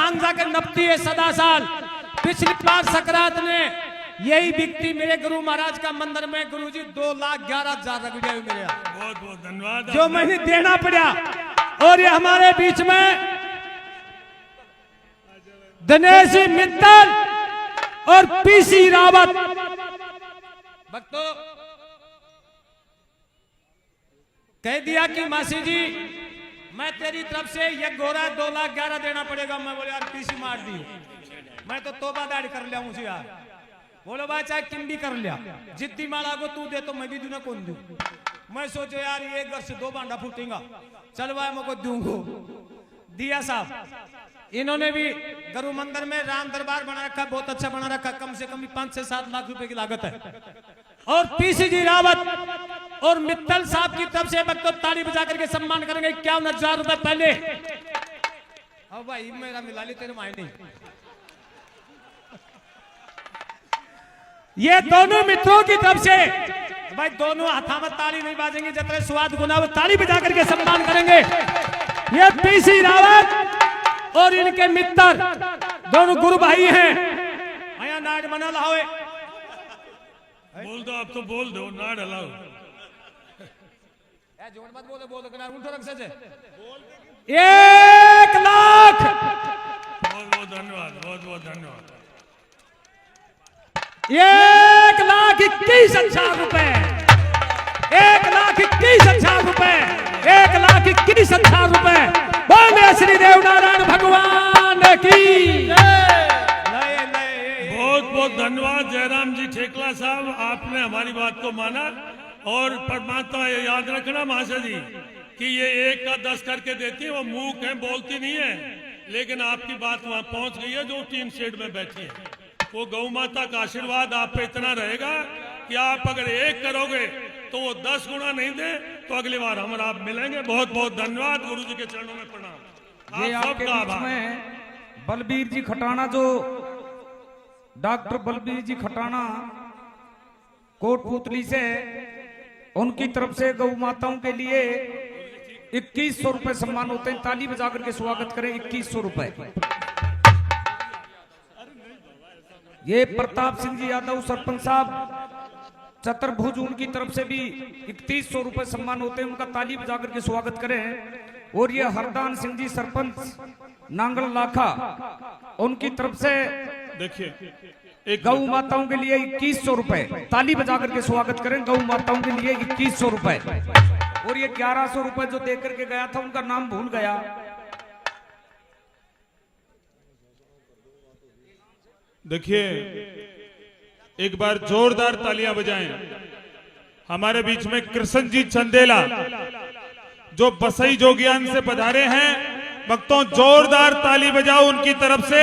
थान जाकर नपती है सदा साल। पिछली बार सकरात ने यही व्यक्ति मेरे गुरु महाराज का मंदिर में गुरुजी 2,11,000 रख दिया मेरे। बहुत बहुत धन्यवाद जो मैंने देना पड़ा। और ये हमारे बीच में दिनेश जी मित्तल और पीसी रावत भक्तों कह दिया कि मासी जी मैं तेरी तरफ से ये गोरा 2,11,000 देना पड़ेगा। मैं बोले यार पीसी मार दी, मैं तो तोबा दाढ़ी कर लिया मुझे यार। बोलो भाई चाहे किम भी कर लिया, जितनी माला को तू दे तो मैं भी दूना कौन दूं। मैं सोचो यार ये घर से 2 बांडा फूटेगा, चल भाई मैं को दूंगो। दिया साहब इन्होंने भी गुरु मंदिर में राम दरबार बना रखा, बहुत अच्छा बना रखा, कम से कम 5 से 7 लाख रुपए की लागत है। और पीसी जी रावत और मित्तल साहब की तरफ से भक्तों ताली बजा करके सम्मान करेंगे 51,000 रुपए पहले। अब भाई मेरा मिला ली तेरे मायने नहीं। ये दोनों मित्रों की तरफ से भाई दोनों हाथा में ताली नहीं बाजेंगे, जितने स्वाद गुना वो ताली बजा करके सम्मान करेंगे। ये पीसी रावत और इनके मित्र दोनों गुरु भाई हैं। आया नाट बना लाओ, बोल दो, आप तो बोल दो, ना डलाओ। जोड़ मत बोलो, बोलो कि ना उल्टो रख सके। 1 लाख बहुत बहुत धन्यवाद, बहुत बहुत धन्यवाद। 1,21,000 रुपए, 1,21,000 रुपए, 1,21,000 रुपए। बोले श्री देव नारायण भगवान की। बहुत बहुत धन्यवाद जयराम जी ठेकला साहब, आपने हमारी बात को माना। और परमात्मा ये याद रखना महाशय जी कि ये 1 का 10 करके देती है, वो मूक है, बोलती नहीं है, लेकिन आपकी बात वहां पहुंच गई है जो टीन शेड में बैठी है। वो गौ माता का आशीर्वाद आप पे इतना रहेगा कि आप अगर 1 करोगे तो वो 10 गुना नहीं दे तो अगली बार हम आप मिलेंगे। बहुत बहुत धन्यवाद, गुरु जी के चरणों में प्रणाम। ये आप आपके सबका बीच आभार। में बलबीर जी खटाना, जो डॉक्टर बलबीर जी खटाना कोटपुतली से, उनकी तरफ से गौ माताओं के लिए 2100 रुपए सम्मान होते हैं। ताली बजा करके स्वागत करें। 2100 रुपए। ये प्रताप सिंह जी यादव सरपंच साहब चतुर्भुज, उनकी तरफ से भी 3100 रुपए सम्मान होते हैं, उनका ताली बजा करके स्वागत करें। और ये हरदान सिंह जी सरपंच नांगल लाखा, उनकी तरफ से देखिए गौ माताओं के लिए 2100 रुपए। ताली बजा करके स्वागत करें गौ माताओं के लिए 2100 रुपए। और ये 1100 रुपए जो दे करके गया था, उनका नाम भूल गया। देखिए एक बार जोरदार तालियां बजाएं। हमारे बीच में कृष्ण जी चंदेला जो बसई जोगियान से पधारे हैं। भक्तों जोरदार ताली बजाओ उनकी तरफ से।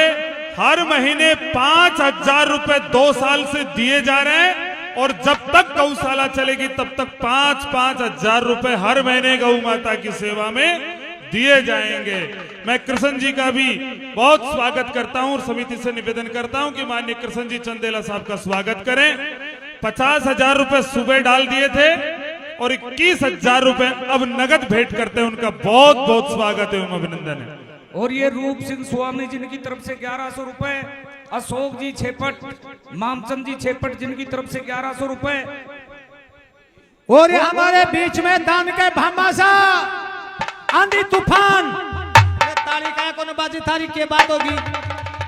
हर महीने 5,000 रुपए 2 साल से दिए जा रहे हैं और जब तक गौशाला चलेगी तब तक 5-5 हजार रुपए हर महीने गौ माता की सेवा में दिए जाएंगे। मैं कृष्ण जी का भी बहुत स्वागत करता हूं और समिति से निवेदन करता हूं कि माननीय कृष्ण जी चंदेला साहब का स्वागत करें। 50,000 रुपए सुबह डाल दिए थे और 21,000 रुपए अब नगद भेंट करते हैं। उनका बहुत बहुत स्वागत है, अभिनंदन है। और ये रूप सिंह स्वामी जिनकी तरफ से 1100 रुपए, अशोक जी छेपट, मामचंद जी छेपट जिनकी तरफ से 1100 रुपए। और ये हमारे बीच में दान के भामाशा आंधी तूफान ताली का कोनो बाजी थारी के बात होगी।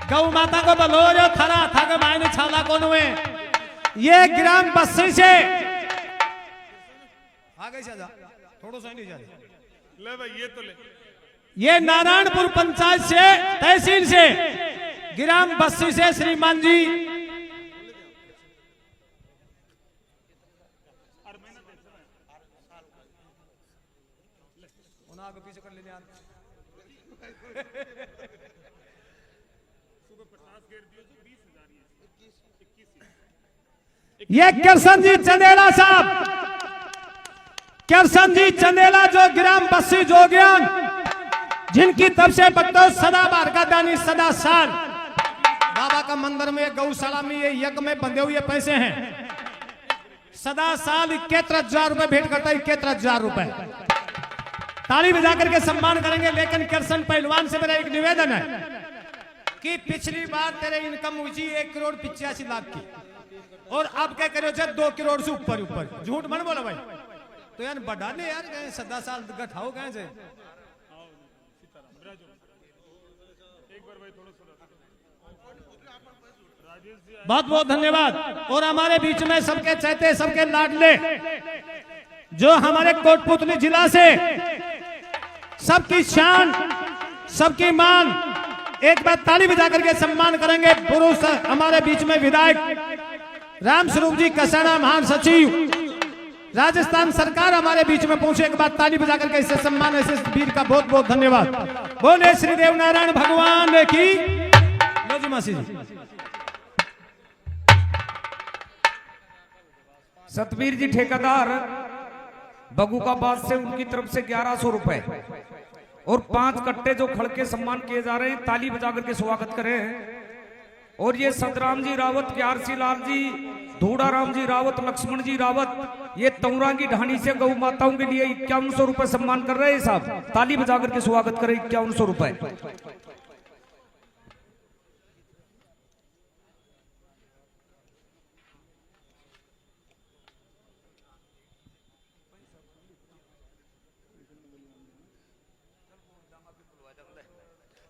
गौ माता को बलोरो थरा था के मायने छाला कोनो है। ये ग्राम बस्सी से आगे से जा, थोड़ा सा नहीं जा ले भाई ये तो ले। ये नारायणपुर पंचायत से, तहसील से, ग्राम बस्सी से श्रीमान जी पीछे कर लेने ये कृष्ण जी चंदेला साहब, कृष्ण जी चंदेला जो ग्राम बस्सी जोगियान, जिनकी तरफ से भक्तों सदा बार का दानी सदा साल बाबा का मंदिर में गौशाला में ये यज्ञ में बंधे हुए पैसे हैं। सदा साल 71,000 रुपए भेंट करता है। 71,000 रुपए ताली बजा करके सम्मान करेंगे। लेकिन कृष्ण पहलवान से मेरा एक निवेदन है, कि पिछली बार तेरे इनकम हुई थी 1,85,00,000 की और अब क्या करो 2 करोड़ से ऊपर ऊपर। झूठ मन बोला भाई, तो यार बढ़ा ले यार, कहीं 7 साल घटाओ कहीं से। बहुत बहुत धन्यवाद। और हमारे बीच में सबके चहते सबके लाडले जो हमारे कोटपुतली जिला से सबकी शान सबकी मान, एक बार ताली बजा करके सम्मान करेंगे। पुरुष हमारे बीच में विधायक राम स्वरूप जी कसाना महासचिव राजस्थान सरकार हमारे बीच में पहुंचे, एक बार ताली बजा करके इसे सम्मान ऐसे वीर का बहुत बहुत धन्यवाद। बोले श्री देव नारायण भगवान की। लो जी मासी जी। सतवीर जी ठेकेदार बगुकाबाद से, उनकी तरफ से 1100 रुपए और 5 कट्टे जो खड़के सम्मान किए जा रहे हैं, ताली बजा करके स्वागत करें। और ये सतराम जी रावत, क्यारसी लाल जी, धूड़ा राम जी रावत, लक्ष्मण जी रावत, ये तौरा की ढाणी से गौ माताओं के लिए 5100 रुपए सम्मान कर रहे हैं साहब, ताली बजा करके स्वागत करें। 5100 रुपए।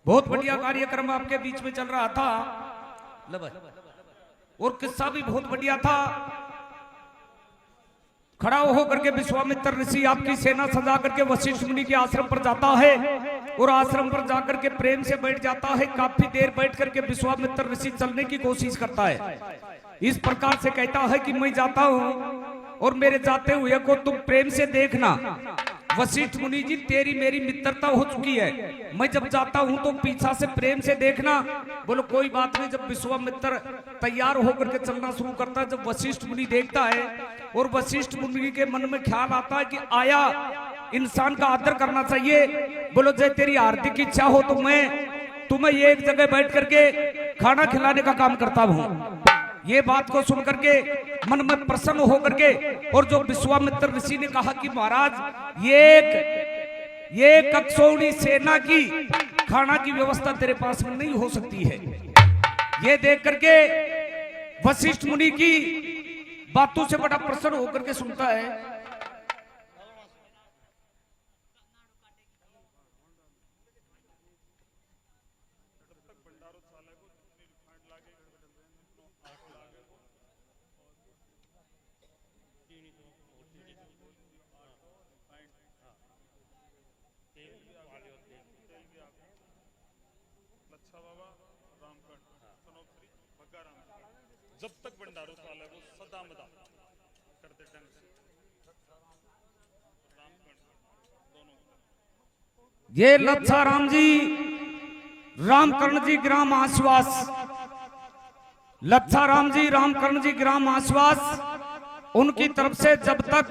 बहुत बढ़िया कार्यक्रम आपके बीच में चल रहा था और किस्सा भी बहुत बढ़िया था। खड़ा होकर के विश्वामित्र ऋषि आपकी सेना सजा करके वशिष्ठ मुनि के आश्रम पर जाता है और आश्रम पर जाकर के प्रेम से बैठ जाता है। काफी देर बैठ करके विश्वामित्र ऋषि चलने की कोशिश करता है। इस प्रकार से कहता है कि मैं जाता हूं और मेरे जाते हुए को तुम प्रेम से देखना। वशिष्ठ मुनि जी, तेरी मेरी मित्रता हो चुकी है, मैं जब जाता हूं तो पीछा से प्रेम से देखना। बोलो कोई बात नहीं। जब विश्वामित्र तैयार होकर के चलना शुरू करता है, जब वशिष्ठ मुनि देखता है और वशिष्ठ मुनि के मन में ख्याल आता है कि आया इंसान का आदर करना चाहिए। बोलो जय तेरी हार्दिक इच्छा हो तो मैं तुम्हें एक जगह बैठ करके खाना खिलाने का काम करता हूं। ये बात को सुन करके मन में प्रसन्न होकर के, और जो विश्वामित्र ऋषि ने कहा कि महाराज ये कक्षौणी सेना की खाना की व्यवस्था तेरे पास में नहीं हो सकती है। ये देख करके वशिष्ठ मुनि की बातों से बड़ा प्रसन्न होकर के सुनता है। जब तक भंडारो साल है वो सदा मदा करते ढंग से ये लच्छा राम जी, रामकर्ण जी ग्राम आश्वास, लच्छा राम जी रामकर्ण जी ग्राम आश्वास, उनकी तरफ से जब तक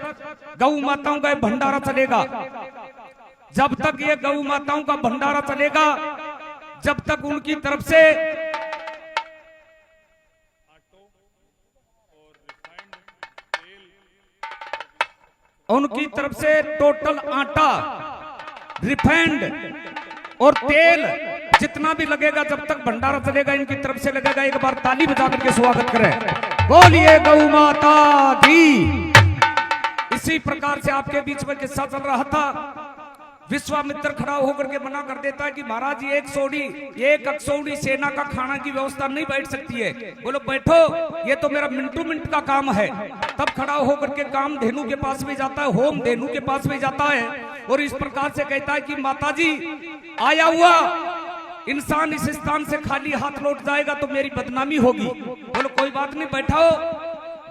गौ माताओं का भंडारा चलेगा, जब तक ये गौ माताओं का भंडारा चलेगा, जब तक उनकी तरफ से टोटल आटा, रिफाइंड और तेल जितना भी लगेगा, जब तक भंडारा चलेगा इनकी तरफ से लगेगा। एक बार ताली बजा करके स्वागत करें। बोलिए गौ माता की। इसी प्रकार से आपके बीच में किस्सा चल रहा था। विश्वामित्र खड़ा होकर के मना कर देता है कि महाराज एक अक्षौणी सेना का खाना की व्यवस्था नहीं बैठ सकती है। बोलो बैठो, ये तो मेरा मिनटों मिनट का काम है। तब खड़ा होकर के काम धेनु के पास में जाता है, होम धेनु के पास में जाता है और इस प्रकार से कहता है कि माताजी, आया हुआ इंसान इस स्थान से खाली हाथ लौट जाएगा तो मेरी बदनामी होगी। बोलो कोई बात नहीं, बैठाओ।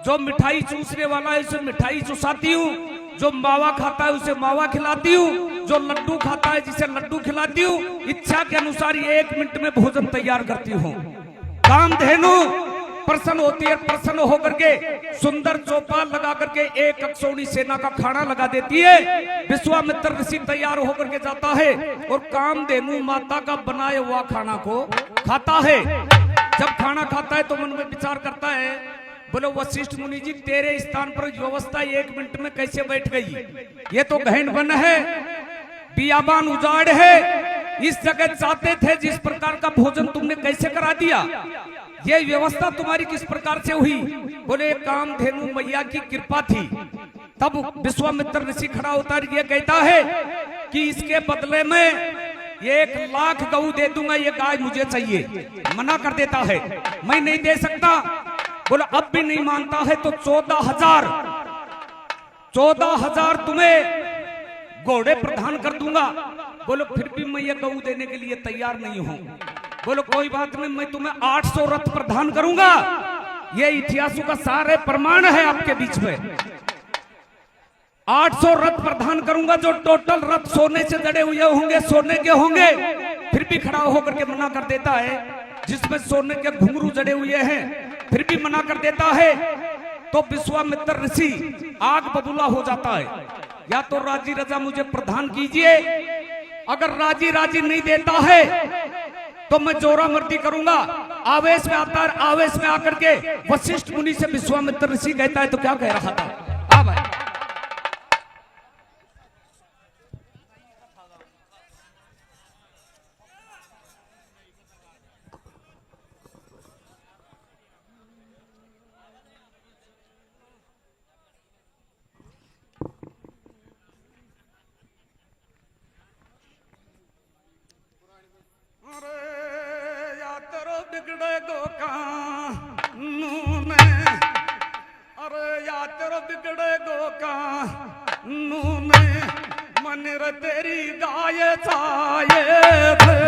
जो मिठाई चूसने वाला है उसे मिठाई चुसाती हूँ, जो मावा खाता है उसे मावा खिलाती हूँ, जो लड्डू खाता है जिसे लड्डू खिलाती हूँ। इच्छा के अनुसार 1 मिनट में भोजन तैयार करती हूँ। कामधेनु प्रसन्न होती है, प्रसन्न होकर के सुंदर चौपाल लगा करके एक अक्षौणी सेना का खाना लगा देती है। विश्वामित्र ऋषि तैयार होकर के जाता है और कामधेनु माता का बनाए हुआ खाना को खाता है। जब खाना खाता है तो मन में विचार करता है, बोलो वशिष्ठ मुनि जी, तेरे स्थान पर व्यवस्था 1 मिनट में कैसे बैठ गई? ये तो गहन वन है, बियाबान उजाड़ है, इस जगह चाहते थे, जिस प्रकार का भोजन तुमने कैसे करा दिया, ये व्यवस्था तुम्हारी किस प्रकार से हुई? बोले कामधेनु मैया की कृपा थी। तब विश्वामित्र ऋषि खड़ा होता है, ये कहता है कि इसके बदले में 1 लाख गऊ दे दूंगा, ये गाय मुझे चाहिए। मना कर देता है, मैं नहीं दे सकता। बोले अब भी नहीं मानता है तो 14,000 तुम्हें घोड़े प्रदान कर दूंगा। बोलो फिर भी मैं ये गऊ देने के लिए तैयार नहीं हूं। बोलो कोई बात नहीं, मैं तुम्हें 800 रथ प्रदान करूंगा। ये इतिहासों का सारे प्रमाण है आपके बीच में। 800 रथ प्रदान करूंगा, जो टोटल रथ सोने से जड़े हुए होंगे, सोने के होंगे। फिर भी खड़ा होकर के मना कर देता है, जिसमें सोने के घुंघरू जड़े हुए हैं, फिर भी मना कर देता है। तो विश्वामित्र ऋषि आग बबूला हो जाता है, या तो राजी रजा मुझे प्रदान कीजिए, अगर राजी नहीं देता है तो मैं जोरा मर्दी करूंगा। आवेश में आता है, आवेश में आकर के वशिष्ठ मुनि से विश्वामित्र ऋषि कहता है, तो क्या कह रहा था? हाँ भाई, बिगड़े गो कानून, अरे या तेरो बिगड़े गो कानून, मन रे तेरी गाय छाये थे।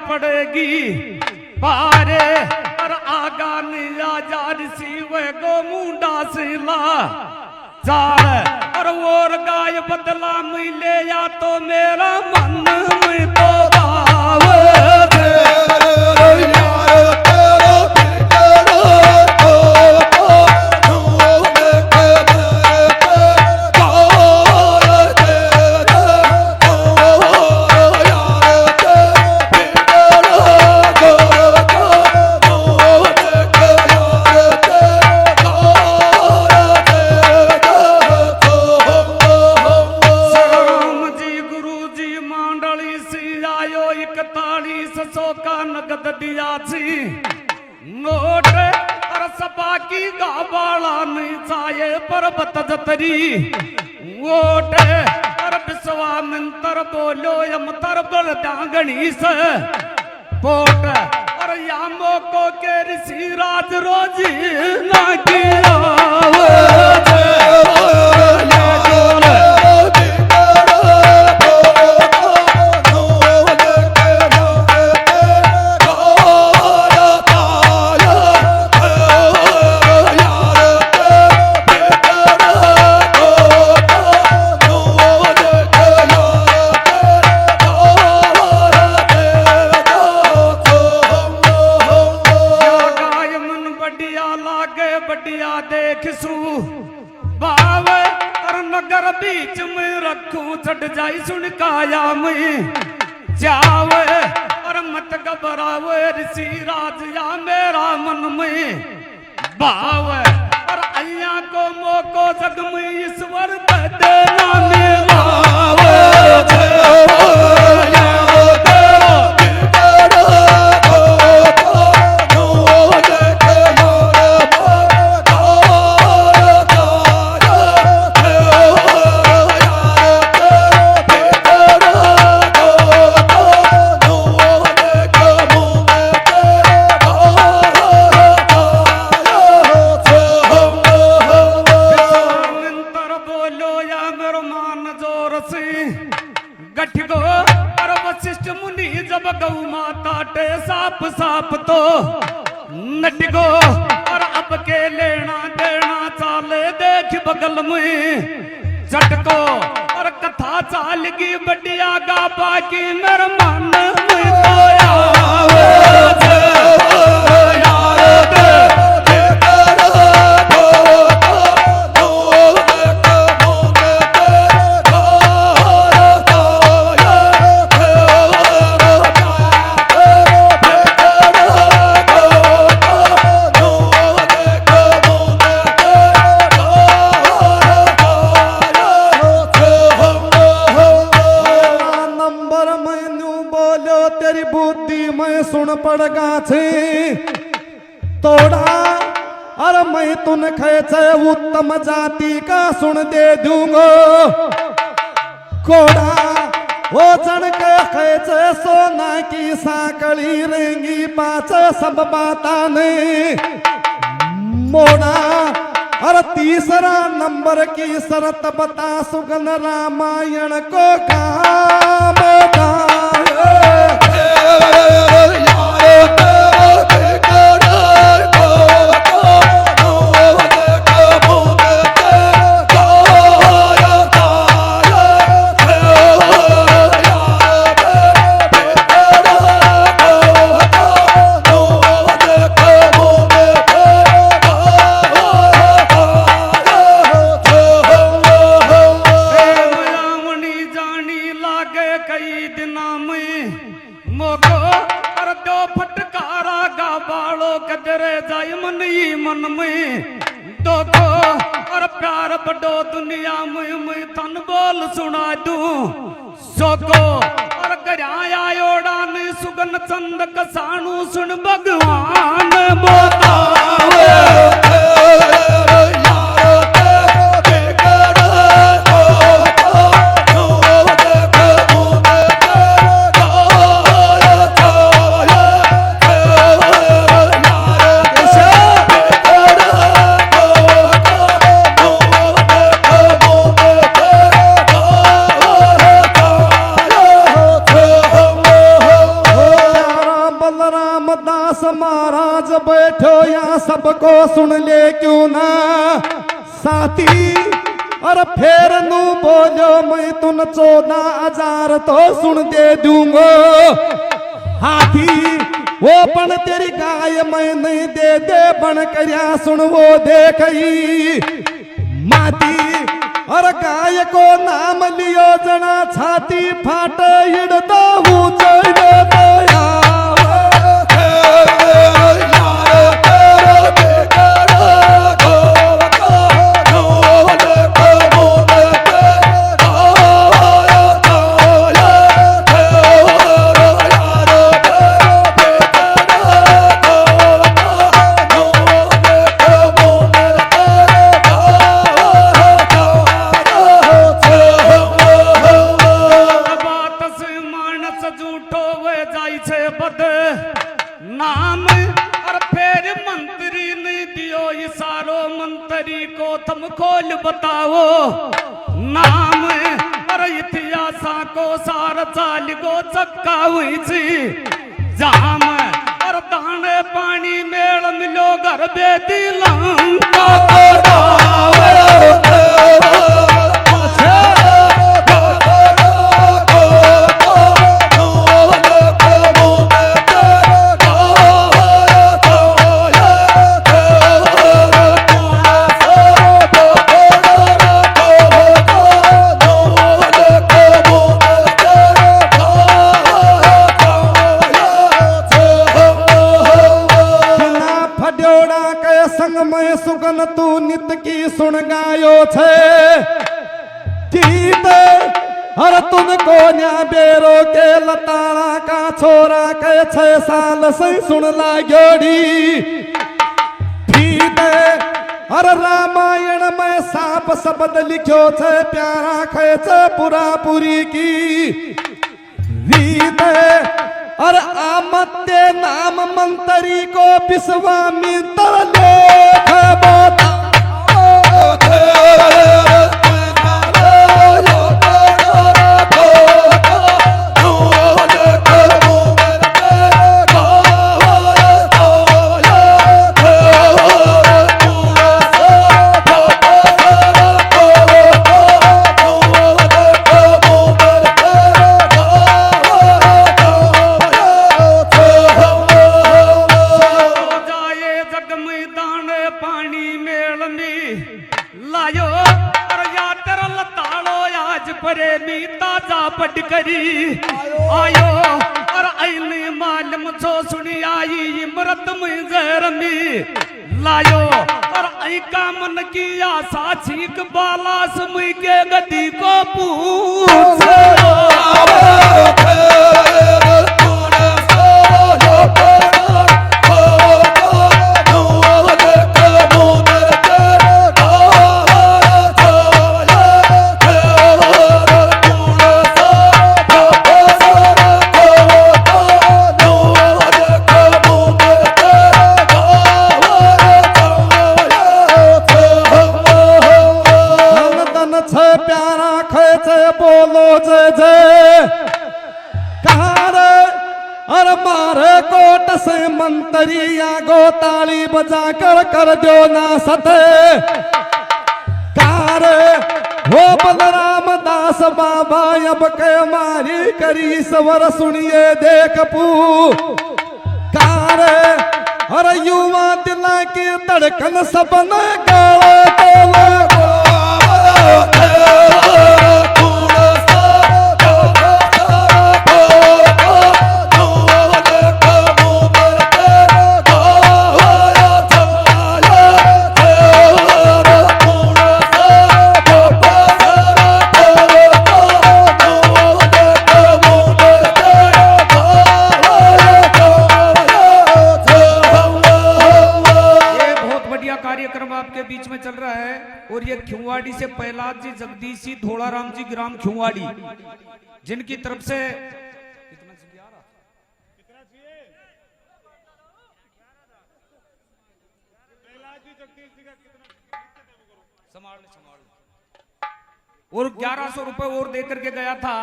पड़ेगी पारे और आगा नीला जारसी वे गो मुंडा सिला चार और और गाय बदला मिले या तो मेरा मन में तो भावे पर्वत जतरी वोट और विश्वामित्र बोलो यमतर बल डांगणी से पोट और यामो को के ऋषि राज रोजी ना किया बीच में रखूं छट जाई सुन काया में जावे और मत घबरावे ऋषि राज या मेरा मन में भावे और अय्या को मोको जग में ईश्वर देना मिलावे सोरस गठ गो और वशिष्ठ मुनि जब गौ माता टे साप साप तो नट गो और अब के लेना देना चाले देख बगल में झटको और कथा चाल की बढ़िया गा बाकी मेरे मन में सुन पड़गा छे तोड़ा और मैं तुन खेचे उत्तम जाति का सुन दे दूंगो कोड़ा वो चढ़ के खेचे सोना की साकड़ी रेंगी पाचे सब बाता ने मोड़ा और तीसरा नंबर की शरत बता सुगन रामायण को काम मन में दोगो और प्यार बड़ो दुनिया में तन बोल सुना दूं सोगो और गराया ओड़ान सुगन चंद कसाणु सुन भगवान बतावे महाराज बैठो या सबको सुन ले क्यों ना साथी और फिर नू बोलो मैं तुन 14,000 तो सुन दे दूंगो हाथी वो बन तेरी गाय मैं नहीं दे बन करया सुन वो देखई माती और गाय को नाम लियो जना छाती फाटे हिड़ता हूँ चढ़ो दया नाम और फिर मंत्री नहीं दियो इशारो मंत्री को तुम खोल बताओ नाम और इतिहास को सार चाल को चक्का हुई थी जाम और दाने पानी मेल मिलो घर बेदी लंका सुगन तू नित की सुन गायो छे गीत हर तुमको न्या बेरो के लताड़ा का छोरा के 6 साल से सुन लागोड़ी ठीक हर रामायण में साप शब्द लिखो छे प्यारा खे छे पूरा पूरी की रीत और आमत्य नाम मंत्री को विश्वामित्र लेख बता राजा पटकरी आयो और आईने मालूम छो सुनी आई इमरत में जरमी लायो और आई का मन की आशा छीक बाला सुमी के गति को पूछ मंतरिया गो ताली बजा कर दो ना सते कार हो बलराम दास बाबा अब के मारी करी सवर सुनिए देख पू कार हर युवा दिला की धड़कन सबन और ये खिंवाड़ी से प्रहलाद जी जगदीश जी धोलाराम जी ग्राम खिंवाड़ी जिनकी तरफ से और 1100 रुपए और देकर के गया था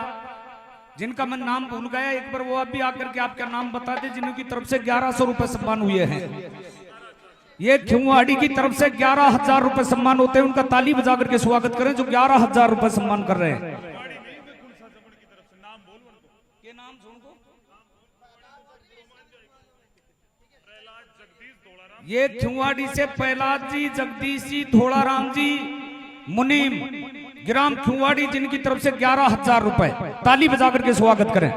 जिनका मैं नाम भूल गया एक बार वो अभी आकर के आपका नाम बता दे जिनकी तरफ से 1100 रुपए सम्मान हुए हैं। ये खिंवाड़ी की तरफ से 11,000 रुपए सम्मान होते हैं उनका ताली बजा करके स्वागत करें जो 11,000 रुपए सम्मान कर रहे हैं। ये खिंवाड़ी से प्रहलाद जी जगदीश जी धोलाराम जी मुनीम ग्राम खिंवाड़ी जिनकी तरफ से 11,000 रुपए ताली बजा करके स्वागत करें।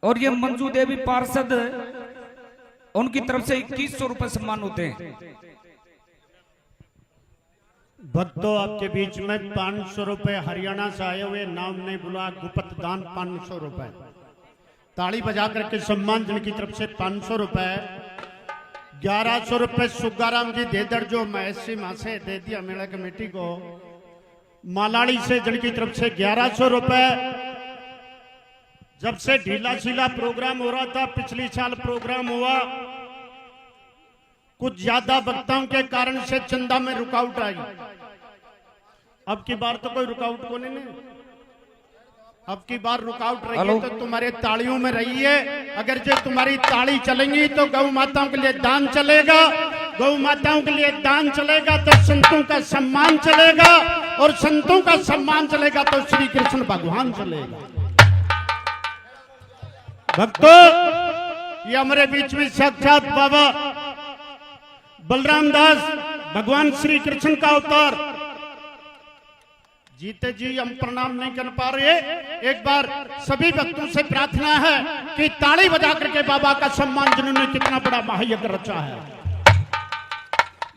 और ये मंजू देवी पार्षद उनकी तरफ से 2100 रुपए सम्मान होते हैं। भक्तों आपके बीच में 500 रुपए हरियाणा से आए हुए नाम नहीं बुला गुप्त दान 500 रुपए ताली बजा करके सम्मान जिनकी तरफ से 500 रुपए 1100 रुपए सुगाराम जी देदड़ जो महसी माँ से दे दिया मेला कमेटी को मालाड़ी से जिनकी तरफ से 1100 रुपए जब से ढीला छीला प्रोग्राम हो रहा था पिछली साल प्रोग्राम हुआ कुछ ज्यादा वक्ताओं के कारण से चंदा में रुकावट आई। अब की बार तो कोई रुकावट को नहीं अब की बार रुकावट रही तो तुम्हारे तालियों में रही है। अगर जो तुम्हारी ताली चलेंगी तो गौ माताओं के लिए दान चलेगा गौ माताओं के लिए दान चलेगा तो संतों का सम्मान चलेगा और संतों का सम्मान चलेगा तो श्री कृष्ण भगवान चलेगा। भक्तों ये हमारे बीच में साक्षात बाबा बलराम दास भगवान श्री कृष्ण का अवतार जीते जी हम प्रणाम नहीं कर पा रहे। एक बार सभी भक्तों से प्रार्थना है कि ताली बजा करके बाबा का सम्मान जिन्होंने कितना बड़ा महायज्ञ रचा है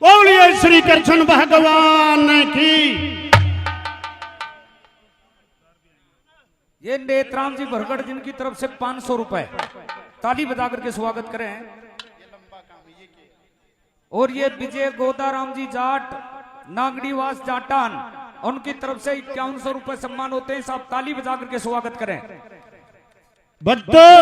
बोलिए श्री कृष्ण भगवान की। ये नेत्राम जी भरगढ़ जिनकी तरफ से 500 रुपए ताली बजा करके स्वागत करें। और ये विजय गोदाराम जी जाट नागड़ीवास जाटान उनकी तरफ से 5100 रुपए सम्मान होते हैं। सब ताली बजा करके स्वागत करें। बच्चों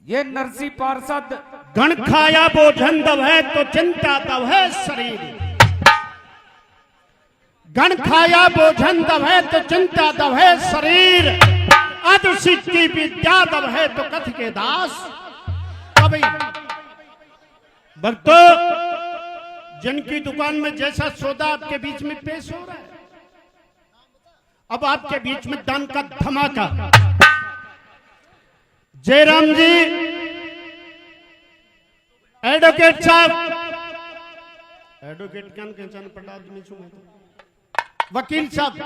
ये नरसी पार्षद गण खाया भोजन दब है तो चिंता दब है शरीर गण खाया भोजन दब है तो चिंता दब है शरीर अध सिद्धि विद्या दब है तो कथ के दास कभी। भक्तों जिनकी दुकान में जैसा सौदा आपके बीच में पेश हो रहा है अब आपके बीच में दान का धमाका। जयराम जी एडवोकेट साहब एडवोकेट क्या कहचान पड़ा आदमी छू मैं तो। वकील साहब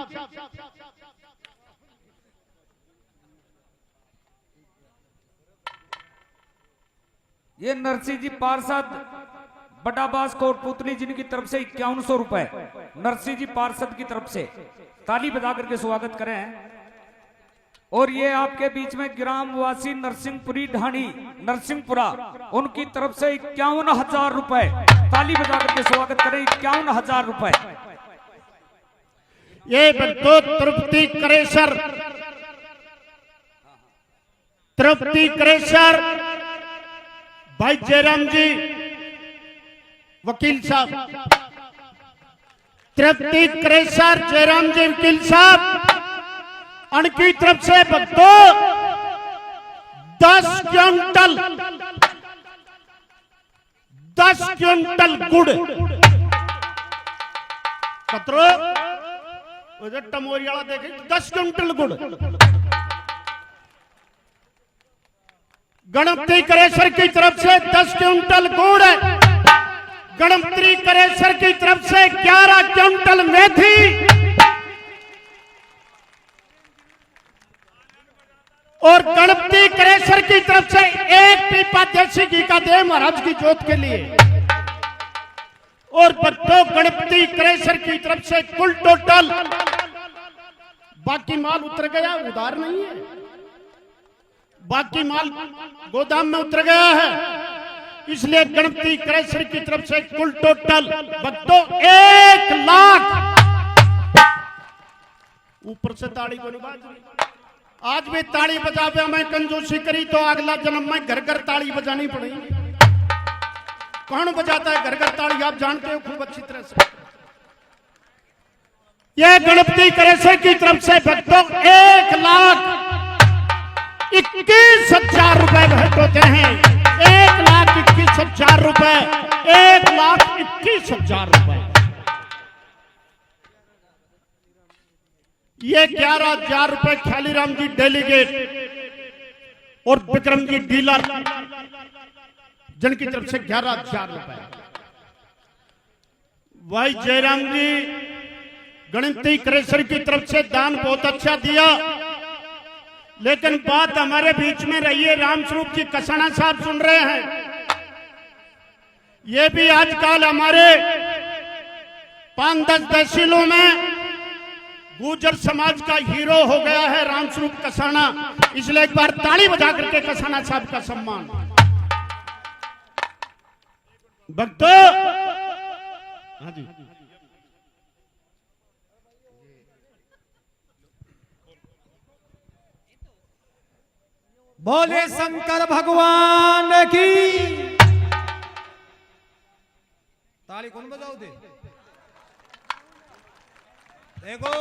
ये नरसिंह जी पार्षद बटाबास कोटपुतली जिनकी तरफ से 5100 रुपए नरसिंह जी पार्षद की तरफ से ताली बजा करके स्वागत करें। और ये आपके बीच में ग्रामवासी नरसिंहपुरी ढाणी नरसिंहपुरा उनकी तरफ से 51,000 रुपए ताली बजा करके स्वागत करें। 51,000 रुपए ये तो तृप्ति क्रेशर भाई जयराम जी वकील साहब तृप्ति क्रेशर जयराम जी वकील साहब उनकी तरफ से भक्तों 10 क्विंटल गुड़ पत्रो टमोरी वाला देखे 10 क्विंटल गुड़ गणपति करेसर की तरफ से 10 क्विंटल गुड़ है। गणपति करेसर की तरफ से 11 क्विंटल मेथी और गणपति करेसर की तरफ से 1 पीपा देसी घी का दे महाराज की जोत के लिए। और बच्चों गणपति करेसर की तरफ से कुल टोटल बाकी माल उतर गया उधार नहीं है बाकी माल गोदाम में उतर गया है इसलिए गणपति करेसर की तरफ से कुल टोटल बच्चों 1 लाख ऊपर से ताड़ी को नहीं बाज आज भी ताड़ी बजावे मैं कंजूसी करी तो अगला जन्म में घर घर ताड़ी बजानी पड़ेगी। कौन बजाता है घर घर ताड़ी आप जानते हो खूब अच्छी तरह से। यह गणपति करेसर की तरफ से भक्तों 1,21,000 रुपए भेंट होते हैं। 1,21,000 रुपए 1,21,000 रुपए। ये 11,000 रुपए ख्यालीराम जी डेलीगेट और विक्रम जी डीलर जिनकी तरफ से 11,000 रुपए। भाई जयराम जी गणपति करेसर की तरफ से दान बहुत अच्छा दिया लेकिन बात हमारे बीच में रही है। रामस्वरूप जी कसाना साहब सुन रहे हैं। ये भी आजकल हमारे 5-10 तहसीलों में गुर्जर समाज का हीरो हो गया है रामस्वरूप कसाना। इसलिए एक बार ताली बजा करके कसाना साहब का सम्मान। भक्तों हाँ जी बोले शंकर भगवान की ताली कौन बजाओ दे। देखो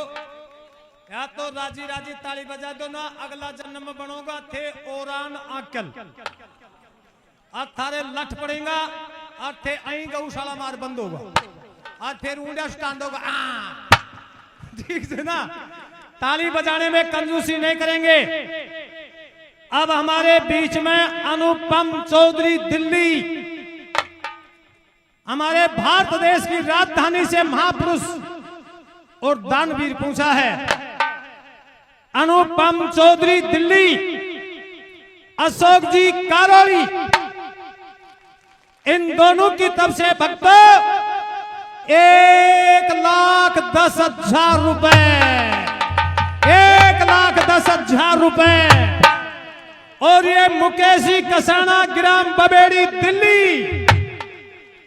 या तो राजी राजी ताली बजा दो ना अगला जन्म बनोगा थे ओरान आकल आज थारे लठ पड़ेगा आज थे आई गौशाला मार बंद होगा आज फिर ऊंडा स्टैंड होगा। ठीक है ना ताली बजाने में कंजूसी नहीं करेंगे। अब हमारे बीच में अनुपम चौधरी दिल्ली हमारे भारत देश की राजधानी से महापुरुष और दानवीर पूछा है। अनुपम चौधरी दिल्ली अशोक जी कारोली इन दोनों की तरफ से भक्तों 1,10,000 रुपए 1,10,000 रुपए। और ये मुकेशी कसाना ग्राम बबेड़ी दिल्ली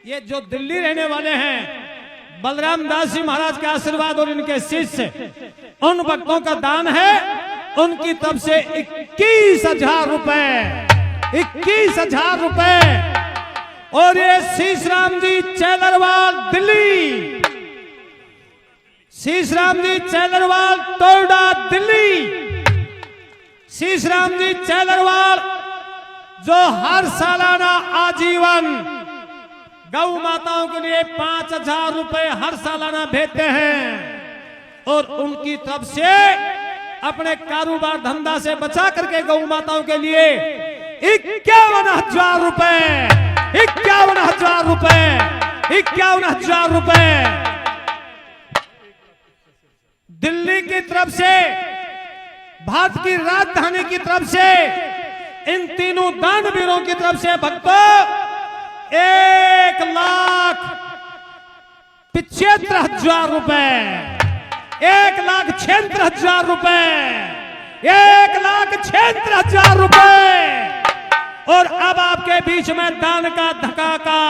ये जो दिल्ली रहने वाले हैं बलराम दास जी महाराज के आशीर्वाद और इनके शिष्य उन भक्तों का दान है। उनकी तरफ से 21,000 रुपए 21,000 रुपए। और ये शीश राम जी चैलरवाल दिल्ली शीश राम जी चैलरवाल टोडा दिल्ली शीश राम जी चैलरवाल जो हर सालाना आजीवन गौ माताओं के लिए 5,000 रुपए हर सालाना भेजते हैं। और उनकी तरफ से अपने कारोबार धंधा से बचा करके गौ माताओं के लिए 51,000 रुपए 51,000 रुपए 51,000 रुपए। दिल्ली की तरफ से, भारत की राजधानी की तरफ से, इन तीनों दानवीरों की तरफ से भक्तों 1,75,000 रुपए, 1,76,000 रुपए, 1,76,000 रुपए। और अब आपके बीच में दान का धकाका,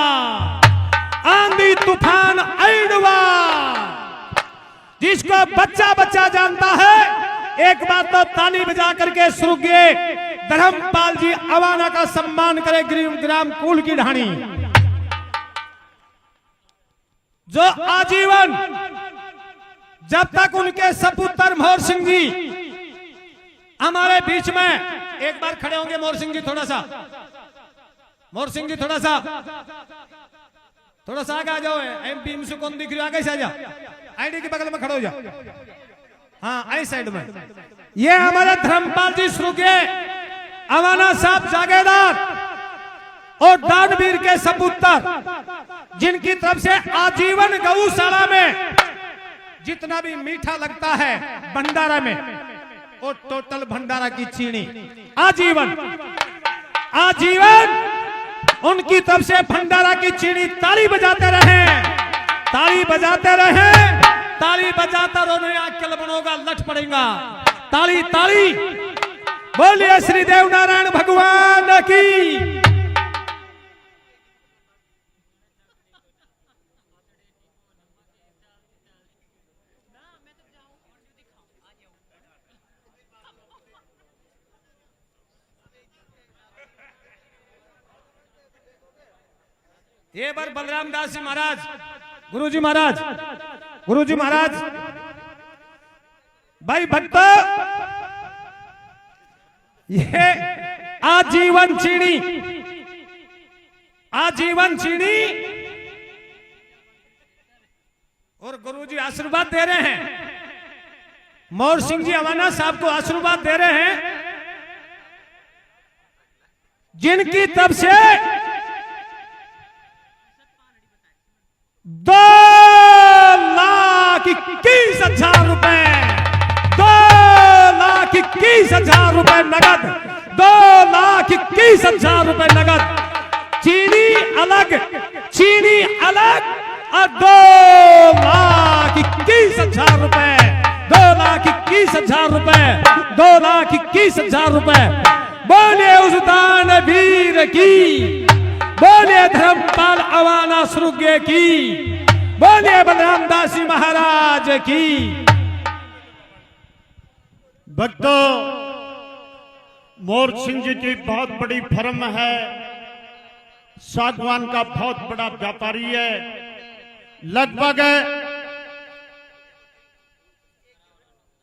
आंधी तूफान ऐडवा, जिसको बच्चा बच्चा जानता है, एक बात तो ताली बजा करके स्वर्गीय धर्मपाल जी अवाना का सम्मान करे। ग्राम कुल की ढाणी जो आजीवन, जब तक उनके सपुत्र मोहर सिंह जी हमारे बीच में, एक बार खड़े होंगे मोहर सिंह जी, थोड़ा सा मोहर सिंह जी, थोड़ा सा आगे आ जाओ। एमपी से कौन दिख रही है, आगे से आ जाओ, आईडी के बगल में खड़े हो जाओ। हाँ, आई साइड में। ये हमारे धर्मपाल जी स्वर्गीय अवाना साहब जागीरदार और दानवीर के सपुत्र, जिनकी तरफ से आजीवन गौशाला में जितना भी मीठा लगता है भंडारा में, और टोटल भंडारा की चीनी आजीवन उनकी तरफ से भंडारा की चीनी। ताली बजाते रहे, ताली बजाते रहे, ताली बजाता रोने आंखें बनोगा, लट पड़ेगा। ताली ताली बोलिए श्री देव नारायण भगवान की। ये बार बलराम दास जी महाराज, गुरुजी महाराज, भाई भक्त, ये आजीवन चीनी और गुरुजी आशीर्वाद दे रहे हैं। मोहर सिंह जी अवाना साहब को आशीर्वाद दे रहे हैं, जिनकी तरफ से 2,21,000 रुपए, 2,21,000 रुपए नगद, 2,21,000 रुपए नगद। चीनी अलग और 2,21,000 रुपए, 2,21,000 रुपए, 2,21,000 रुपए। बोले उस दानवीर की, बोले धर्मपाल अवाना स्वर्गीय की, बोले बलराम दास जी महाराज की। भक्तों, मोहर सिंह जी की बहुत बड़ी फर्म है, सागवान का बहुत बड़ा व्यापारी है। लगभग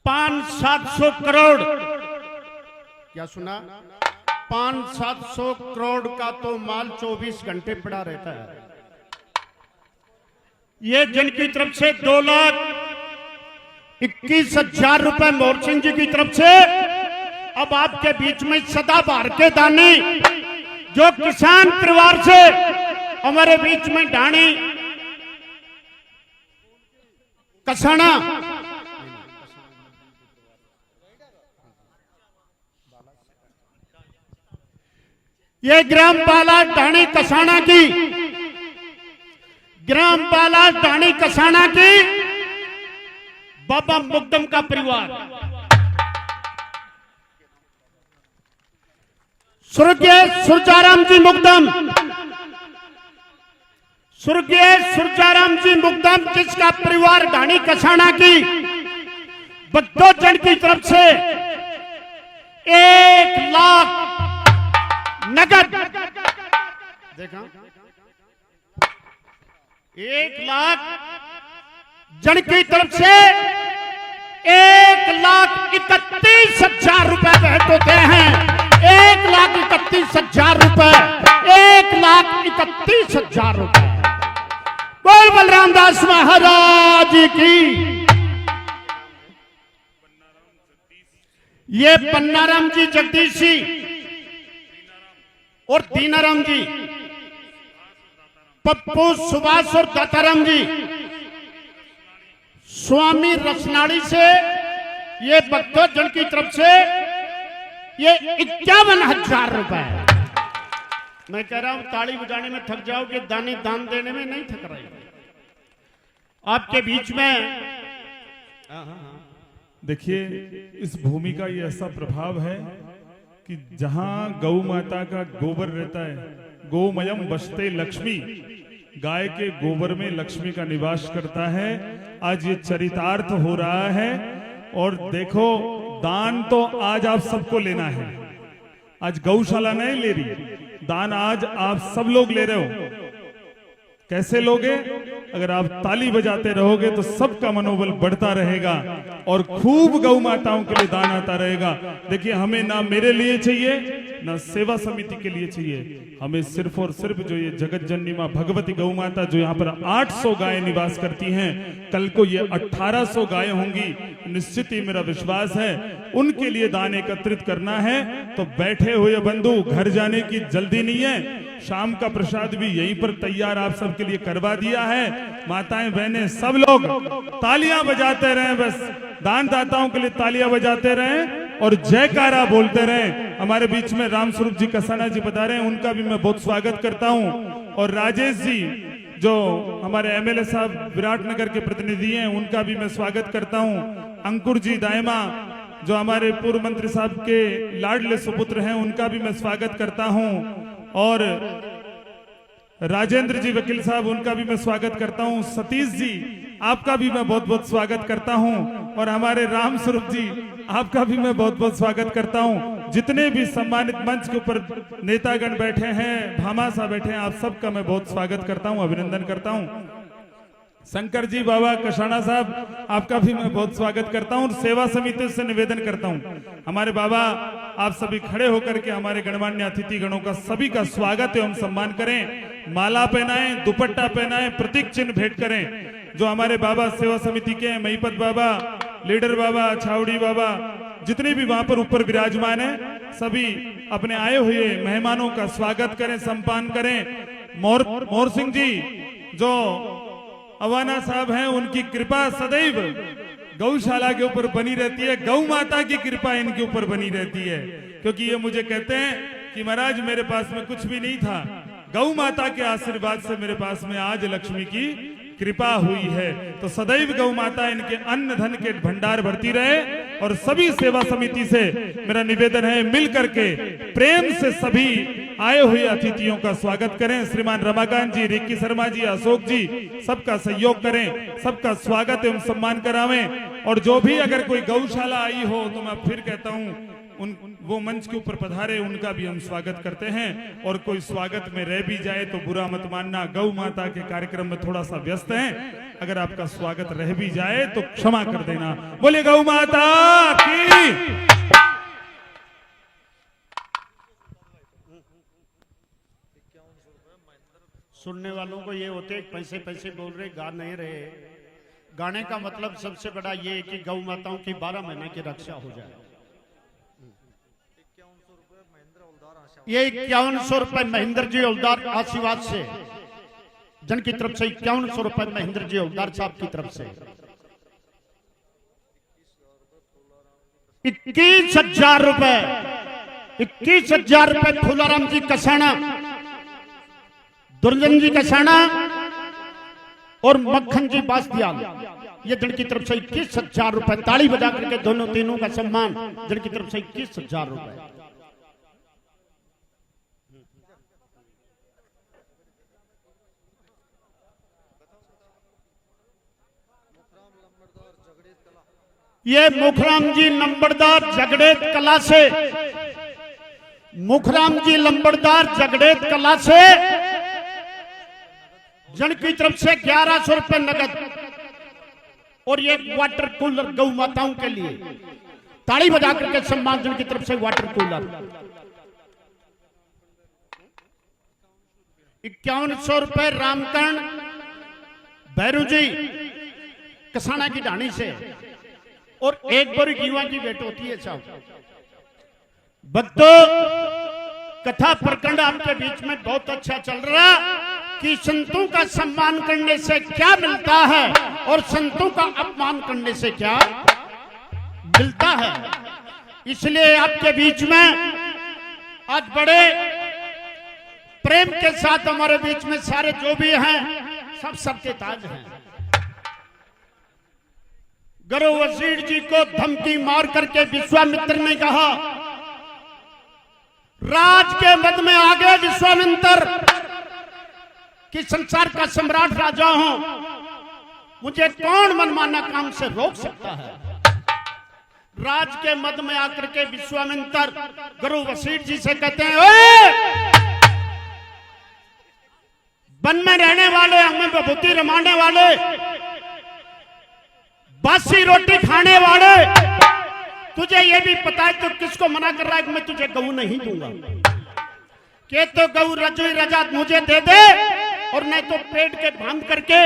500-700 करोड़, क्या सुना, 500-700 करोड़ का तो माल 24 घंटे पड़ा रहता है। ये जिनकी तरफ से 2,21,000 रुपए मोहर सिंह जी की तरफ से, अब आपके बीच में सदाबहार के दानी, जो किसान परिवार से हमारे बीच में ढाणी कसाना, ये ग्राम बाला ढाणी कसाना की, ग्राम बाला ढाणी कसाना की बाबा मुकदम का परिवार, स्वर्गीय सुरजाराम जी मुकदम, स्वर्गीय सुरजाराम जी मुकदम, जिसका परिवार ढाणी कसाना की भक्तों जन की तरफ से 1 लाख नगद, देखा 1 लाख जन की तरफ से 1,31,000 रुपए भेंट होते हैं। 1,31,000 रुपए, 1,31,000 रुपए। बोल बलराम दास महाराज की। ये पन्नाराम जी जगदीशी और दीनाराम जी पप्पू सुभाष और दाताराम जी स्वामी रसनाड़ी से ये भक्तों की तरफ से ये 51,000 रुपए। मैं कह रहा हूं ताली बजाने में थक जाओगे, दानी दान देने में नहीं थक रही। आपके बीच में देखिए, इस भूमि का ये ऐसा प्रभाव है कि जहां गौ माता का गोबर रहता है, गोमयम बसते लक्ष्मी, गाय के गोबर में लक्ष्मी का निवास करता है। आज ये चरितार्थ हो रहा है। और देखो, दान तो आज आप सबको लेना है। आज गौशाला नहीं ले रही, दान आज आप सब लोग ले रहे हो। कैसे लोगे? अगर आप ताली बजाते रहोगे तो सबका मनोबल बढ़ता रहेगा और खूब गौ माताओं के लिए दान आता रहेगा। देखिए, हमें ना मेरे लिए चाहिए ना सेवा समिति के लिए चाहिए, हमें सिर्फ और सिर्फ जो ये जगत जननी मां भगवती गौ माता जो यहाँ पर 800 गायें निवास करती हैं, कल को ये 1800 गायें होंगी, निश्चित ही मेरा विश्वास है, उनके लिए दान एकत्रित करना है। तो बैठे हुए बंधु, घर जाने की जल्दी नहीं है, शाम का प्रसाद भी यहीं पर तैयार आप सबके लिए करवा दिया है। माताएं बहनें सब लोग तालियां बजाते रहें, बस दानदाताओं के लिए तालियां बजाते रहें और जयकारा बोलते रहें। हमारे बीच में राम स्वरूप जी कसाना जी बता रहे हैं, उनका भी मैं बहुत स्वागत करता हूं। और राजेश जी जो हमारे एमएलए साहब विराटनगर के प्रतिनिधि हैं, उनका भी मैं स्वागत करता हूं। अंकुर जी दायमा जो हमारे पूर्व मंत्री साहब के लाडले सुपुत्र हैं, उनका भी मैं स्वागत करता हूं। और राजेंद्र जी वकील साहब, उनका भी मैं स्वागत करता हूं। सतीश जी, आपका भी मैं बहुत बहुत स्वागत करता हूं। और हमारे राम स्वरूप जी, आपका भी मैं बहुत बहुत स्वागत करता हूं। जितने भी सम्मानित मंच के ऊपर नेतागण बैठे हैं, भामा साहब बैठे हैं, आप सबका मैं बहुत स्वागत करता हूं, अभिनंदन करता हूं। शंकर जी बाबा कसाना साहब, आपका भी मैं बहुत स्वागत करता हूं। सेवा समिति से निवेदन करता हूं, हमारे बाबा आप सभी खड़े होकर के हमारे गणमान्य अतिथि गणों का सभी का स्वागत एवं सम्मान करें। माला पहनाएं, दुपट्टा पहनाएं, प्रतीक चिन्ह भेंट करें। जो हमारे बाबा सेवा समिति के महिपत बाबा, लीडर बाबा, छावड़ी बाबा, जितने भी वहां पर ऊपर विराजमान हैं, सभी अपने आए हुए मेहमानों का स्वागत करें, सम्मान करें। मोर सिंह जी जो अवाना साहब हैं, उनकी कृपा सदैव गौशाला के ऊपर बनी रहती है, गौ माता की कृपा इनके ऊपर बनी रहती है। क्योंकि ये मुझे कहते हैं कि महाराज मेरे पास में कुछ भी नहीं था, गौ माता के आशीर्वाद से मेरे पास में आज लक्ष्मी की कृपा हुई है। तो सदैव गौ माता इनके अन्न धन के भंडार भरती रहे। और सभी सेवा समिति से मेरा निवेदन है, मिल करके प्रेम से सभी आए हुए अतिथियों का स्वागत करें। श्रीमान रमाकांत जी, रिक्की शर्मा जी, अशोक जी, सबका सहयोग करें, सबका स्वागत एवं सम्मान करावें। और जो भी अगर कोई गौशाला आई हो तो मैं फिर कहता हूं, वो मंच के ऊपर पधारे, उनका भी हम स्वागत करते हैं। और कोई स्वागत में रह भी जाए तो बुरा मत मानना, गौ माता के कार्यक्रम में थोड़ा सा व्यस्त हैं, अगर आपका स्वागत रह भी जाए तो क्षमा कर देना। बोले गौ माता की। सुनने वालों को ये होते पैसे पैसे बोल रहे, गा नहीं रहे। गाने का मतलब सबसे बड़ा ये है कि गौ माताओं की 12 महीने की रक्षा हो जाए। ये 5100 रुपए महेंद्र जी हवलदार आशीर्वाद से, जन की तरफ से 5100 रुपए महेंद्र जी हवलदार साहब की तरफ से 21,000 रुपए, 21,000 रुपए फूलाराम जी कसाना, दुर्जन जी कसाना और मक्खन जी बासदियाल, ये जन की तरफ से 21,000 रुपए। ताली बजा करके दोनों तीनों का सम्मान, जन की तरफ से 21,000 रुपए। ये मुखराम जी नंबरदार झगड़ेत कला से, मुखराम जी लंबरदार झगड़ेत कला से जन की तरफ से 1100 रुपए नगद और ये वाटर कूलर गौ माताओं के लिए। ताली बजा करके सम्मान, जन की तरफ से वाटर कूलर। 5100 रुपए रामकर्ण भैरू जी कसाना की ढाणी से। और एक बार युवा की भेंट होती है साहब। भक्तों, कथा प्रकंड आपके बीच में बहुत अच्छा चल रहा। कि संतों का सम्मान करने से क्या मिलता है और संतों का अपमान करने से क्या मिलता है। इसलिए आपके बीच में आज बड़े प्रेम के साथ हमारे बीच में सारे जो भी हैं सब सबके ताज हैं। गुरु वशिष्ठ जी को धमकी मार करके विश्वामित्र ने कहा, राज के मद में आ गए विश्वामित्र कि संसार का सम्राट राजा हूं, मुझे कौन मनमाना काम से रोक सकता है। राज के मद में आकर के विश्वामित्र गुरु वशिष्ठ जी से कहते हैं, ओए! वन में रहने वाले, हमें विभूति रमाने वाले, बासी रोटी खाने वाले, तुझे यह भी पता है तो किसको मना कर रहा है कि मैं तुझे गऊ नहीं दूंगा। के तो गऊ रजोई रजा मुझे दे दे और नहीं तो पेट के बांध करके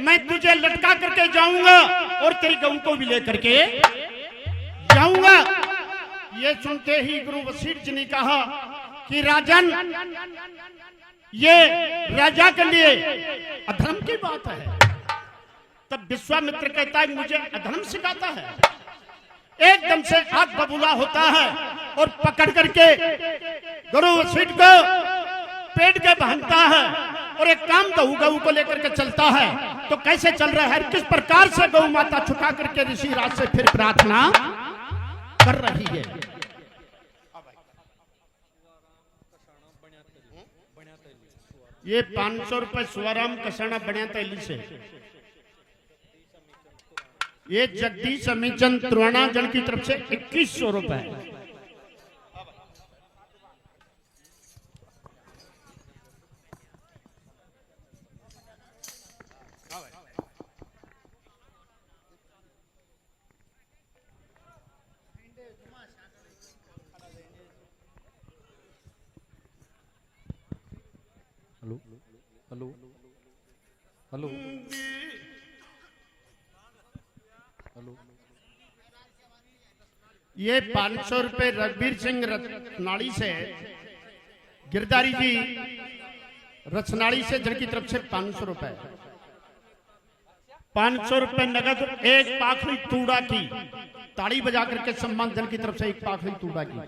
मैं तुझे लटका करके जाऊंगा और तेरी गऊ को भी लेकर के जाऊंगा। ये सुनते ही गुरु वशिष्ठ जी ने कहा कि राजन, ये राजा के लिए अधर्म की बात है। तब विश्वामित्र कहता है मुझे अधर्म सिखाता है। एकदम से आग बबूला होता है और पकड़ करके गुरु वशिष्ठ को पेट के बांधता है और एक काम गऊ को लेकर के चलता है। तो कैसे चल रहा है, किस प्रकार से गौ माता छुटा करके ऋषि राज से फिर प्रार्थना कर रही है। ये 500 रुपए सुवराम कसाना बढ़िया तैली से, ये जगदीश अमीचंद त्रुवाणा जन की तरफ से 2100 रुपए। Hello hello hello hello. ये 500 रुपए रघुवीर सिंह रचनाड़ी से, गिरधारी जी रचनाड़ी से जन की तरफ से 500 रुपए। 500 रुपए नगद, एक पाखड़ी तूड़ा की, ताड़ी बजा करके सम्मान जन की तरफ से एक पाखड़ी तूड़ा की।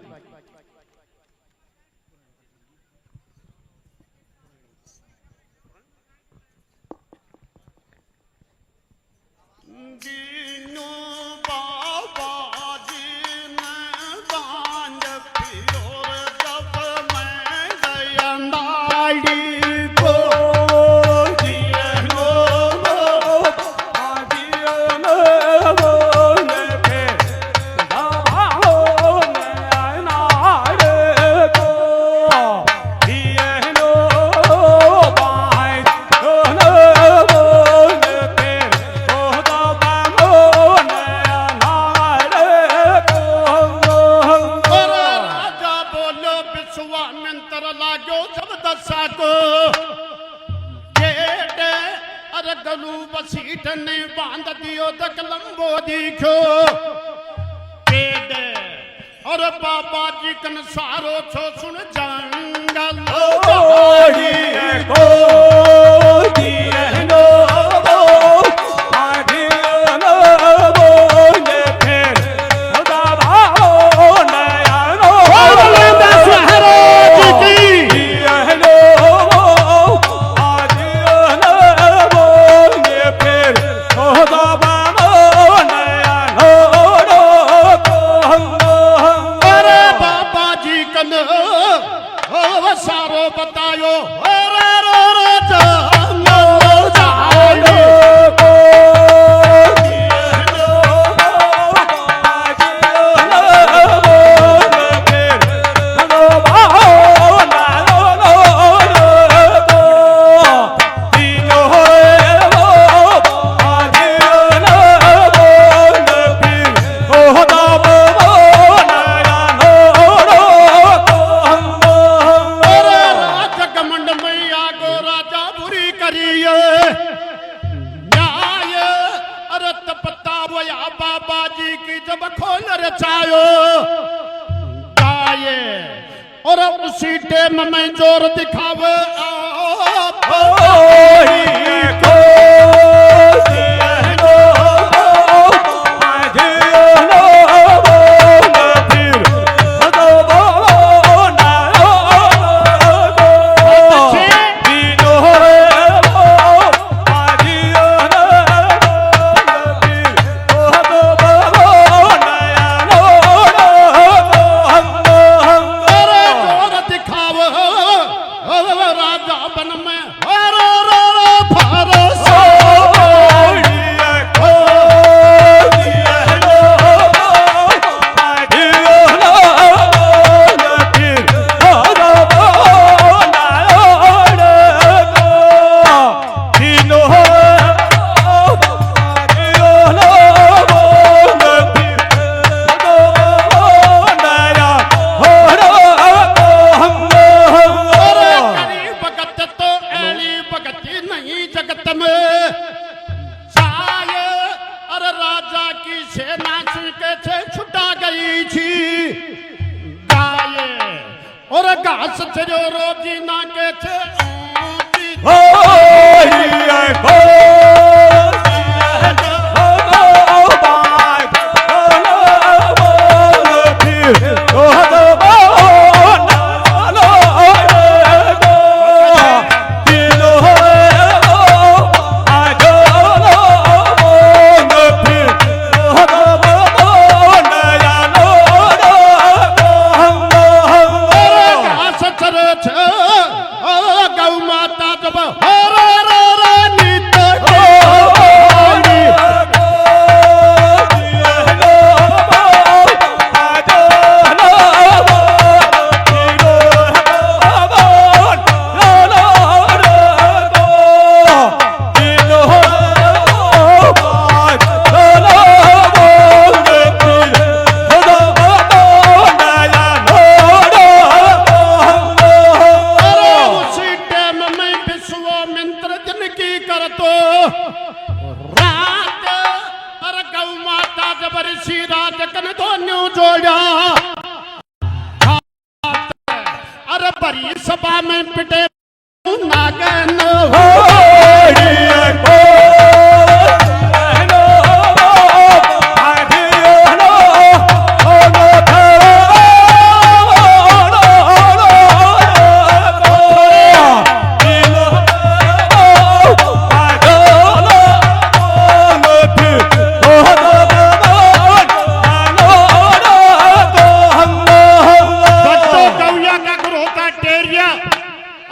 वशिष्ठ ने बांध दियो तक लंबो दिखो पेड़ और बाबा जी कन सारो छो सुन जंगल सारो बतायो बाबा जी की जब खोल रचायो गाये और उसी टेम में जोर दिखावे घास चरो रोजी ना के छे अरे बड़ी सभा में पिटे नागन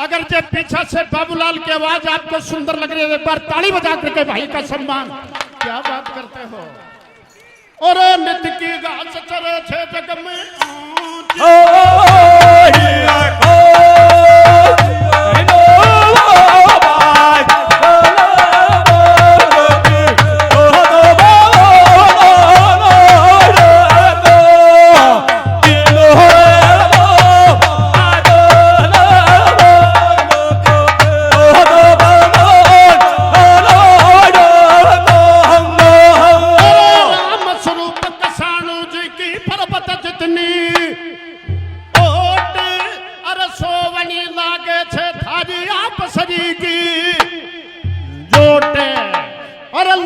अगर जब पीछे से बाबूलाल की आवाज आपको सुंदर लग रही है एक बार ताली बजा करके भाई का सम्मान। क्या बात करते हो। और नित्य की घास चरे छे जग में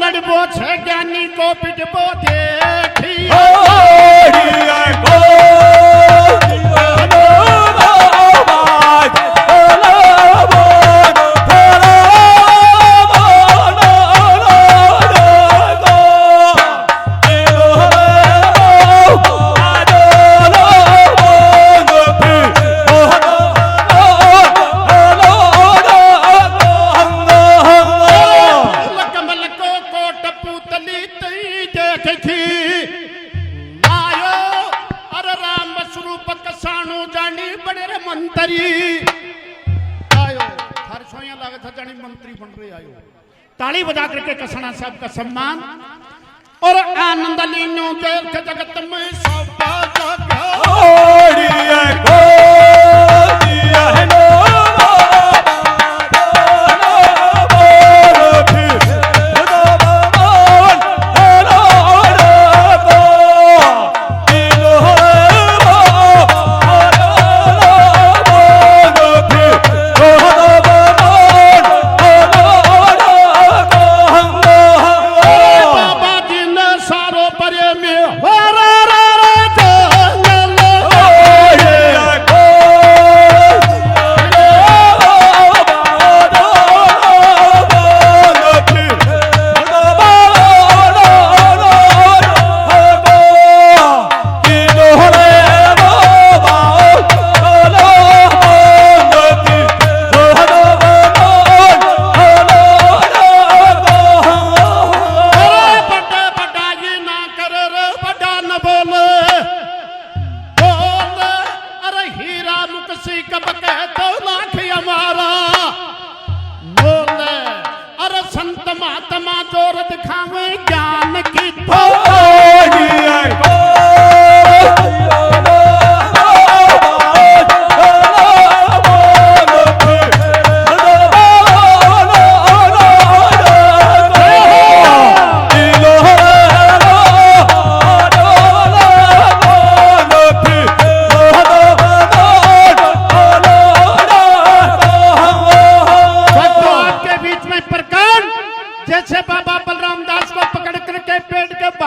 लड़बो छे ज्ञानी को पिटबो देखी ताली बजा करके कसना साहब का सम्मान। और आनंद लीनो देख जगत में सब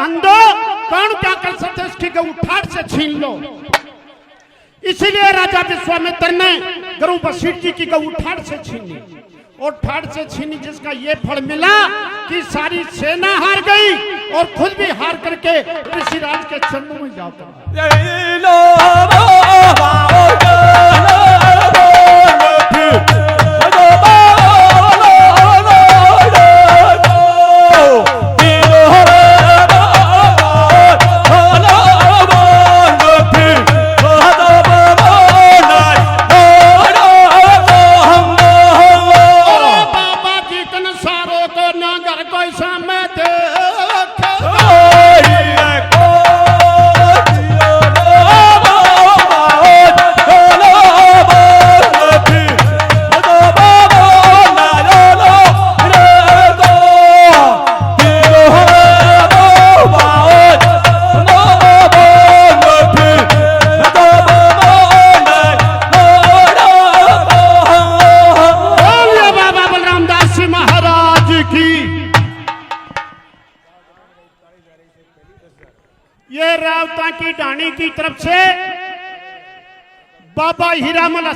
बांध दो, कौन क्या कर सकते उसकी गऊ ठाट से छीन लो। इसीलिए राजा विश्वामित्र ने गुरु वशिष्ठ जी की गऊ ठाट से छीनी, और ठाट से छीनी जिसका ये फल मिला कि सारी सेना हार गई और खुद भी हार करके ऋषिराज के चरणों में जा पड़ा। ये रावता की ढाणी की तरफ से बाबा हीरामल